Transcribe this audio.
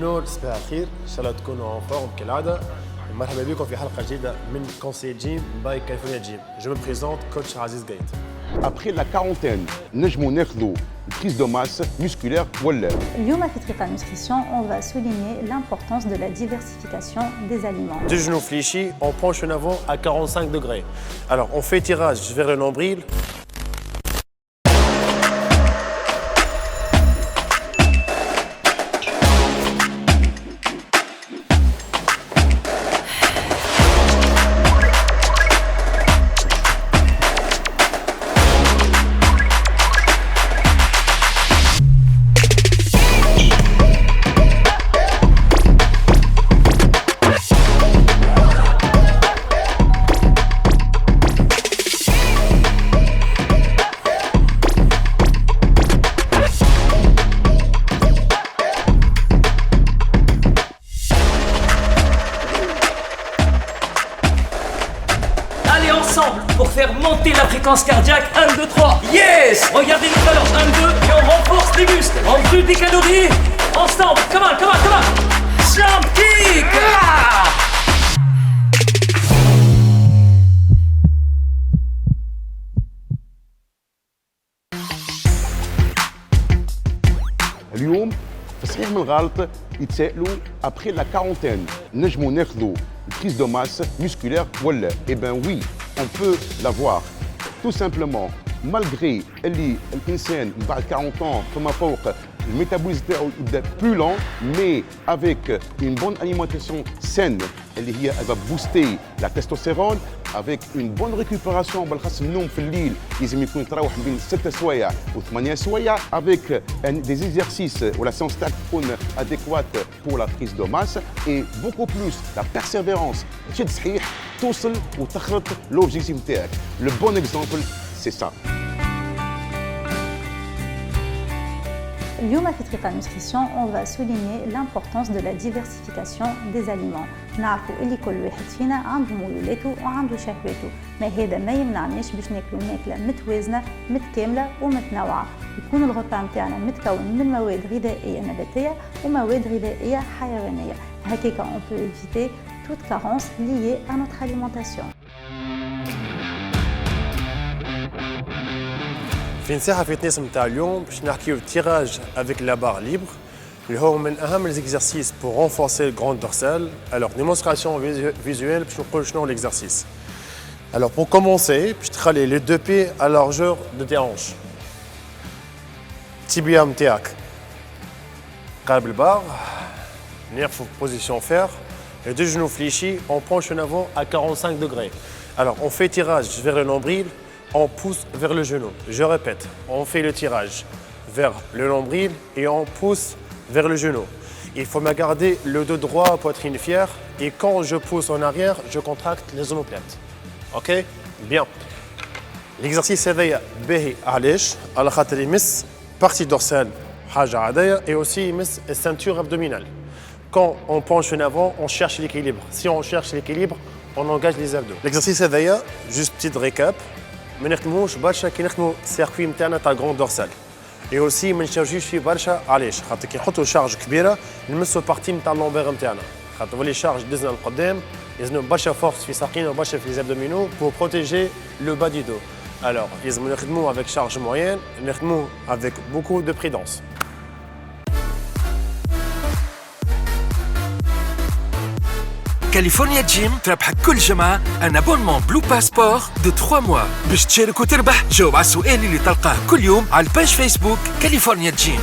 نور صباح الخير ان شاء الله تكونوا en forme كالعاده. مرحبا بكم في حلقه جديده من كونسي جيم باي كاليفورنيا جيم. جو مي بريزونت كوتش عزيز قايد. Après la quarantaine, نجموا ناخذوا prise de masse musculaire ولا. اليوم في طريقة nutrition, on va souligner l'importance de la diversification des aliments. Deux genoux fléchis, on penche en avant à 45 degrés. Alors on fait tirage vers le nombril. Pour faire monter la fréquence cardiaque, 1, 2, 3, yes! Regardez nous alors, 1, 2, et on renforce les muscles, on brûle des calories, ensemble, come on, come on, come on! Jump kick! اليوم في صحيح من الغلط يتسائلوا après la quarantaine نجموا ناخذوا prise de masse musculaire ولا. Eh ben oui, on peut l'avoir. Tout simplement, malgré اللي الإنسان بعد 40 ans فما فوق الميتابوليزم تاعو يبدا plus lent, mais avec une bonne alimentation saine اللي هي elle va booster la testostérone, avec une bonne récupération بالخاص النوم في الليل لازم يكون يتراوح بين 6 سوايع و8 سوايع, avec des exercices où la séance تاعك تكون adéquate pour la prise de masse et beaucoup plus la persévérance. تشد صحيح توصل وتخرط l'objectif تاعك. Le bon exemple c'est ça. اليوم في طريقة nutrition, on va souligner l'importance de la diversification des aliments. نعرفوا اللي كل واحد فينا عنده ميولاته وعنده شهواته، ما هذا ما يمنعناش باش ناكلوا ماكلة متوازنة متكاملة ومتنوعة، يكون الغطاء نتاعنا متكون من مواد غذائية نباتية ومواد غذائية حيوانية. هكاك on peut éviter toute carence liée à notre alimentation. في نصيحة فيتنس نتاع اليوم باش نحكيو تيراج افيك لا بار ليبر اللي هو من اهم ليزيكزارسيس بور رونفورسي الجراند دورسال. الوغ ديمونستراسيون فيزويل باش نقول شنو ليكزارسيس. الوغ بور كومونسي باش تخلي لي دو بي ا لارجور دو تي هانش. تيبيا نتاعك قلب البار نقفوا في بوزيسيون فير. Les deux genoux fléchis, on penche en avant à 45 degrés. Alors on fait tirage vers le nombril. On pousse vers le genou. Je répète, on fait le tirage vers le nombril et on pousse vers le genou. Il faut me garder le dos droit, poitrine fière, et quand je pousse en arrière, je contracte les omoplates. Ok? Bien. L'exercice s'éveille باهي علاش؟ على خاطر يمس partie dorsale حاجة عادية et aussi يمس ceinture abdominale. Quand on penche en avant, on cherche l'équilibre. Si on cherche l'équilibre, on engage les abdos. L'exercice s'éveille, juste petite récap. ما نخدموش برشا كي نخدموا السيركوي نتاعنا تاع الجروند دورسال. اي اوسي ما نشارجيوش فيه برشا علاش؟ خاطر كي نحطوا شارج كبيره نمسوا بارتي نتاع اللومبير نتاعنا، خاطر ولي شارج دزنا لقدام يلزمنا برشا فورس في ساقينا وبرشا في ليزابدومينو بور بروتيجي لو با دي دو. الوغ لازم نخدموه افيك شارج موين، نخدموه افيك بوكو دو بريدونس. كاليفورنيا جيم تربحك كل جمعة ان ابونمون بلو باسبور دو 3 موا. باش تشارك وتربح جاوب على السؤال اللي تلقاه كل يوم على الباج فيسبوك كاليفورنيا جيم.